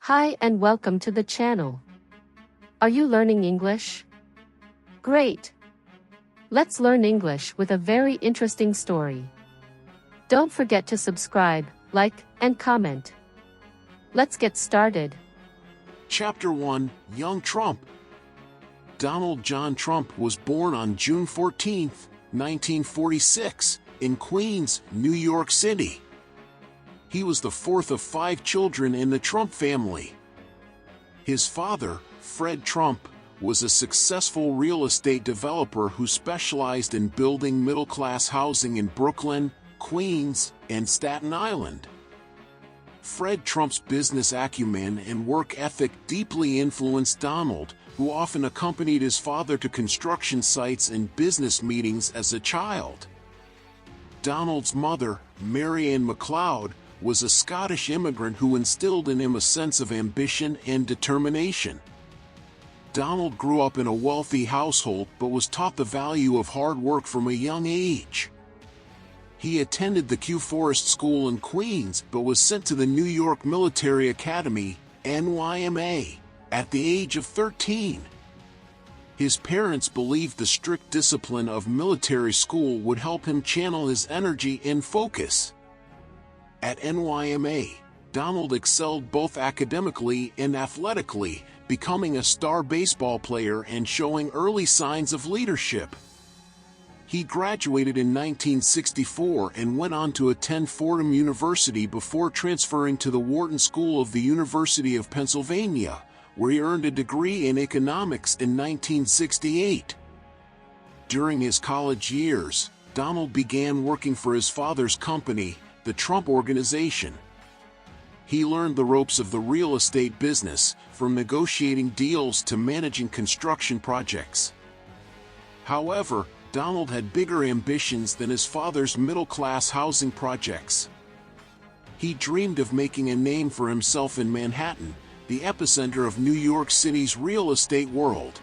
Hi and welcome to the channel. Are you learning English? Great! Let's learn English with a very interesting story. Don't forget to subscribe, like, and comment. Let's get started. Chapter 1, Young Trump. Donald John Trump was born on June 14, 1946, in Queens, New York City. He was the fourth of 5 children in the Trump family. His father, Fred Trump, was a successful real estate developer who specialized in building middle-class housing in Brooklyn, Queens, and Staten Island. Fred Trump's business acumen and work ethic deeply influenced Donald, who often accompanied his father to construction sites and business meetings as a child. Donald's mother, Mary Ann MacLeod, was a Scottish immigrant who instilled in him a sense of ambition and determination. Donald grew up in a wealthy household but was taught the value of hard work from a young age. He attended the Kew Forest School in Queens but was sent to the New York Military Academy, NYMA, at the age of 13. His parents believed the strict discipline of military school would help him channel his energy and focus. At NYMA, Donald excelled both academically and athletically, becoming a star baseball player and showing early signs of leadership. He graduated in 1964 and went on to attend Fordham University before transferring to the Wharton School of the University of Pennsylvania, where he earned a degree in economics in 1968. During his college years, Donald began working for his father's company, the Trump Organization. He learned the ropes of the real estate business, from negotiating deals to managing construction projects. However, Donald had bigger ambitions than his father's middle-class housing projects. He dreamed of making a name for himself in Manhattan, the epicenter of New York City's real estate world.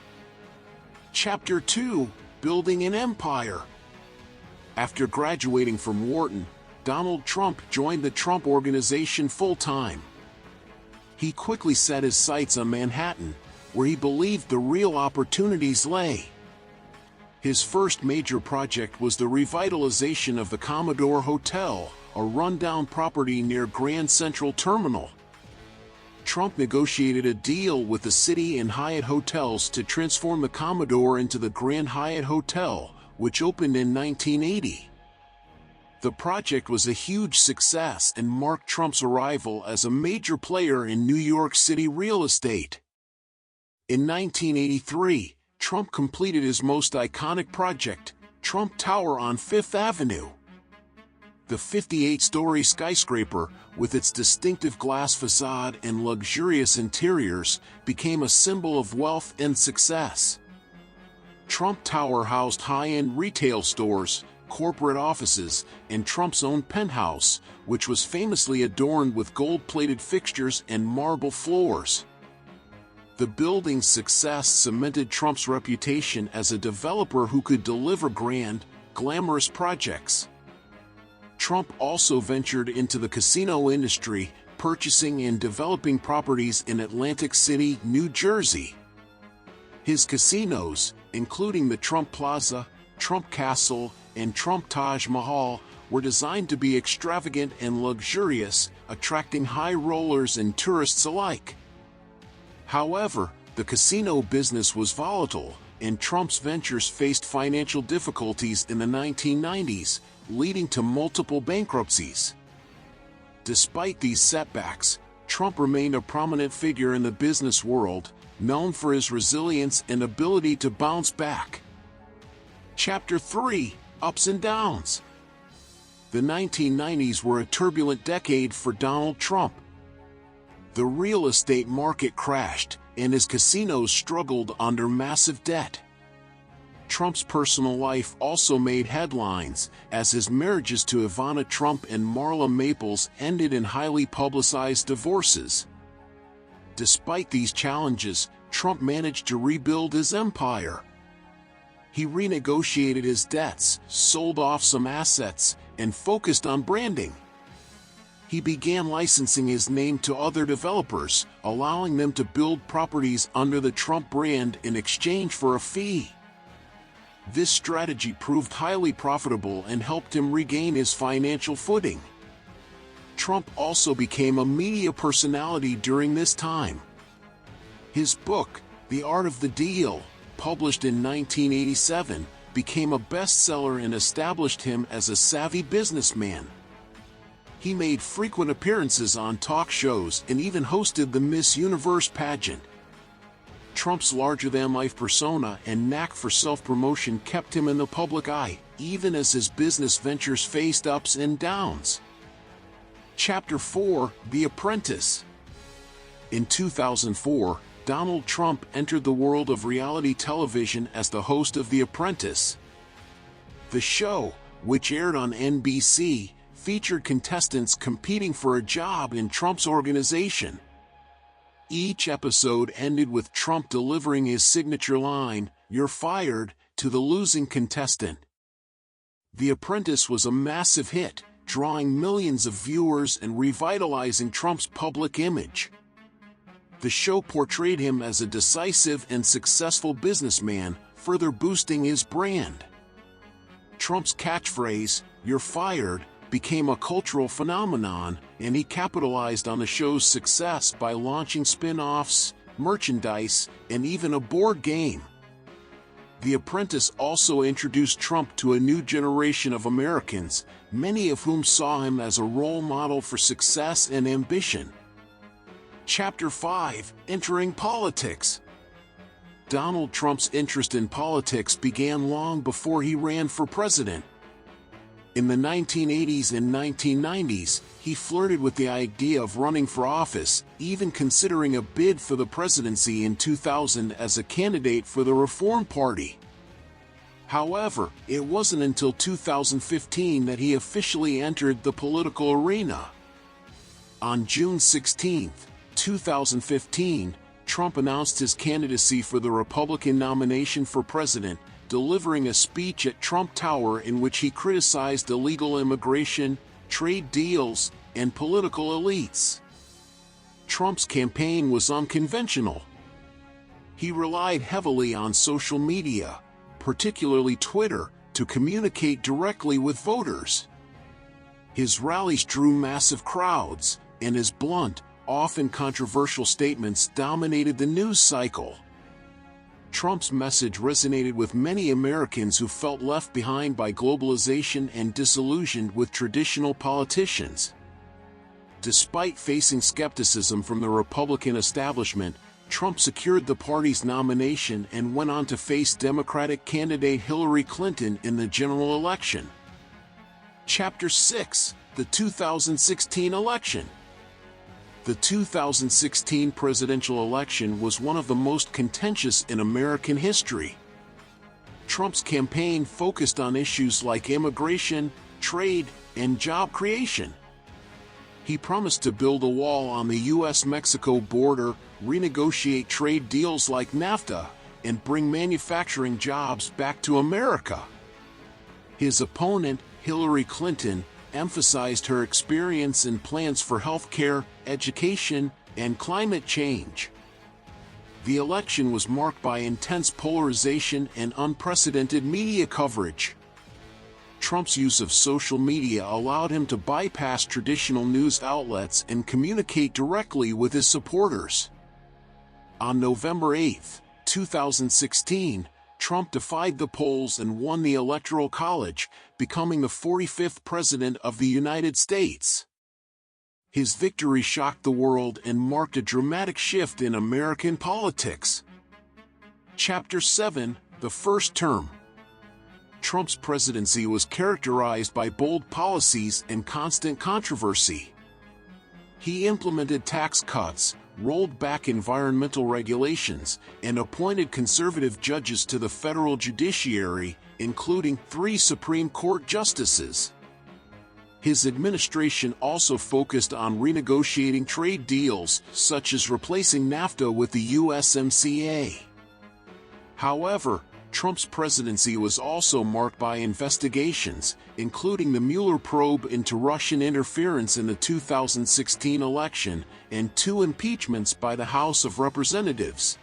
Chapter 2, Building an Empire. After graduating from Wharton, Donald Trump joined the Trump Organization full-time. He quickly set his sights on Manhattan, where he believed the real opportunities lay. His first major project was the revitalization of the Commodore Hotel, a rundown property near Grand Central Terminal. Trump negotiated a deal with the City and Hyatt Hotels to transform the Commodore into the Grand Hyatt Hotel, which opened in 1980. The project was a huge success and marked Trump's arrival as a major player in New York City real estate. In 1983, Trump completed his most iconic project, Trump Tower on Fifth Avenue. The 58-story skyscraper, with its distinctive glass facade and luxurious interiors, became a symbol of wealth and success. Trump Tower housed high-end retail stores, corporate offices, and Trump's own penthouse, which was famously adorned with gold-plated fixtures and marble floors. The building's success cemented Trump's reputation as a developer who could deliver grand, glamorous projects. Trump also ventured into the casino industry, purchasing and developing properties in Atlantic City, New Jersey. His casinos, including the Trump Plaza, Trump Castle, and Trump Taj Mahal, were designed to be extravagant and luxurious, attracting high rollers and tourists alike. However, the casino business was volatile, and Trump's ventures faced financial difficulties in the 1990s, leading to multiple bankruptcies. Despite these setbacks, Trump remained a prominent figure in the business world, known for his resilience and ability to bounce back. Chapter 3, Ups and Downs. The 1990s were a turbulent decade for Donald Trump. The real estate market crashed, and his casinos struggled under massive debt. Trump's personal life also made headlines, as his marriages to Ivana Trump and Marla Maples ended in highly publicized divorces. Despite these challenges, Trump managed to rebuild his empire. He renegotiated his debts, sold off some assets, and focused on branding. he began licensing his name to other developers, allowing them to build properties under the Trump brand in exchange for a fee. This strategy proved highly profitable and helped him regain his financial footing. Trump also became a media personality during this time. His book, The Art of the Deal, published in 1987, became a bestseller and established him as a savvy businessman. He made frequent appearances on talk shows and even hosted the Miss Universe pageant. Trump's larger-than-life persona and knack for self-promotion kept him in the public eye, even as his business ventures faced ups and downs. Chapter 4: The Apprentice. In 2004, Donald Trump entered the world of reality television as the host of The Apprentice. The show, which aired on NBC, featured contestants competing for a job in Trump's organization. Each episode ended with Trump delivering his signature line, "You're fired," to the losing contestant. The Apprentice was a massive hit, drawing millions of viewers and revitalizing Trump's public image. The show portrayed him as a decisive and successful businessman, further boosting his brand. Trump's catchphrase, "You're fired," became a cultural phenomenon, and he capitalized on the show's success by launching spin-offs, merchandise, and even a board game. The Apprentice also introduced Trump to a new generation of Americans, many of whom saw him as a role model for success and ambition. Chapter 5: Entering Politics. Donald Trump's interest in politics began long before he ran for president. In the 1980s and 1990s, he flirted with the idea of running for office, even considering a bid for the presidency in 2000 as a candidate for the Reform Party. However, it wasn't until 2015 that he officially entered the political arena. On June 16, 2015, Trump announced his candidacy for the Republican nomination for president, delivering a speech at Trump Tower in which he criticized illegal immigration, trade deals, and political elites. Trump's campaign was unconventional. He relied heavily on social media, particularly Twitter, to communicate directly with voters. His rallies drew massive crowds, and his blunt, often controversial statements dominated the news cycle. Trump's message resonated with many Americans who felt left behind by globalization and disillusioned with traditional politicians. Despite facing skepticism from the Republican establishment, Trump secured the party's nomination and went on to face Democratic candidate Hillary Clinton in the general election. Chapter 6: The 2016 Election. The 2016 presidential election was one of the most contentious in American history. Trump's campaign focused on issues like immigration, trade, and job creation. He promised to build a wall on the U.S.-Mexico border, renegotiate trade deals like NAFTA, and bring manufacturing jobs back to America. His opponent, Hillary Clinton, emphasized her experience and plans for healthcare, education, and climate change. The election was marked by intense polarization and unprecedented media coverage. Trump's use of social media allowed him to bypass traditional news outlets and communicate directly with his supporters. On November 8, 2016, Trump defied the polls and won the Electoral College, becoming the 45th President of the United States. His victory shocked the world and marked a dramatic shift in American politics. Chapter 7: The First Term. Trump's presidency was characterized by bold policies and constant controversy. He implemented tax cuts, rolled back environmental regulations, and appointed conservative judges to the federal judiciary, including 3 Supreme Court justices. His administration also focused on renegotiating trade deals, such as replacing NAFTA with the USMCA. However, Trump's presidency was also marked by investigations, including the Mueller probe into Russian interference in the 2016 election, and 2 impeachments by the House of Representatives.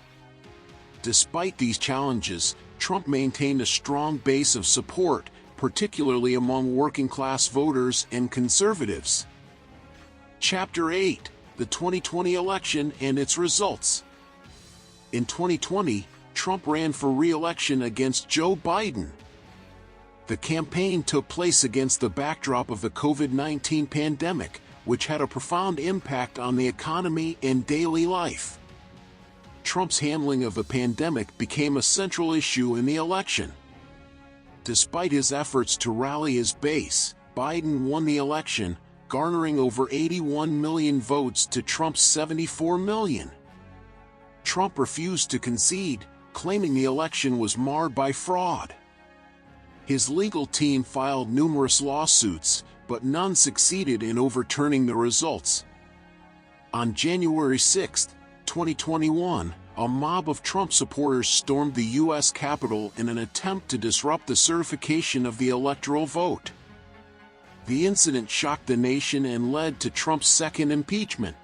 Despite these challenges, Trump maintained a strong base of support, particularly among working-class voters and conservatives. Chapter 8: The 2020 Election and its Results. In 2020, Trump ran for re-election against Joe Biden. The campaign took place against the backdrop of the COVID-19 pandemic, which had a profound impact on the economy and daily life. Trump's handling of the pandemic became a central issue in the election. Despite his efforts to rally his base, Biden won the election, garnering over 81 million votes to Trump's 74 million. Trump refused to concede, claiming the election was marred by fraud. His legal team filed numerous lawsuits, but none succeeded in overturning the results. On January 6, 2021, a mob of Trump supporters stormed the U.S. Capitol in an attempt to disrupt the certification of the electoral vote. The incident shocked the nation and led to Trump's second impeachment.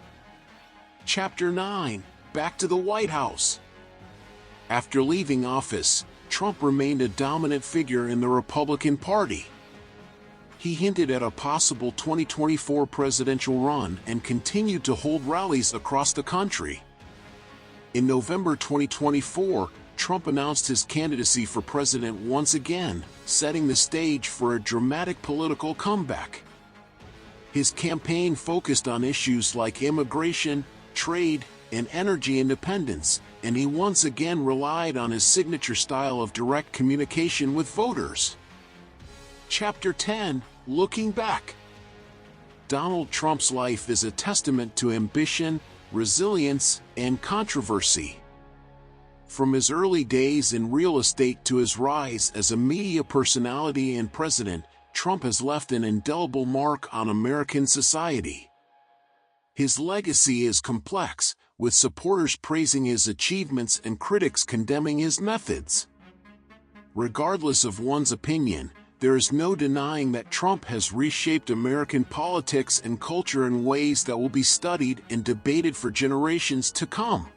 Chapter 9: Back to the White House. After leaving office, Trump remained a dominant figure in the Republican Party. He hinted at a possible 2024 presidential run and continued to hold rallies across the country. In November 2024, Trump announced his candidacy for president once again, setting the stage for a dramatic political comeback. His campaign focused on issues like immigration, trade, and energy independence, and he once again relied on his signature style of direct communication with voters. Chapter 10: Looking Back. Donald Trump's life is a testament to ambition, resilience, and controversy. From his early days in real estate to his rise as a media personality and president, Trump has left an indelible mark on American society. His legacy is complex, with supporters praising his achievements and critics condemning his methods. Regardless of one's opinion, there is no denying that Trump has reshaped American politics and culture in ways that will be studied and debated for generations to come.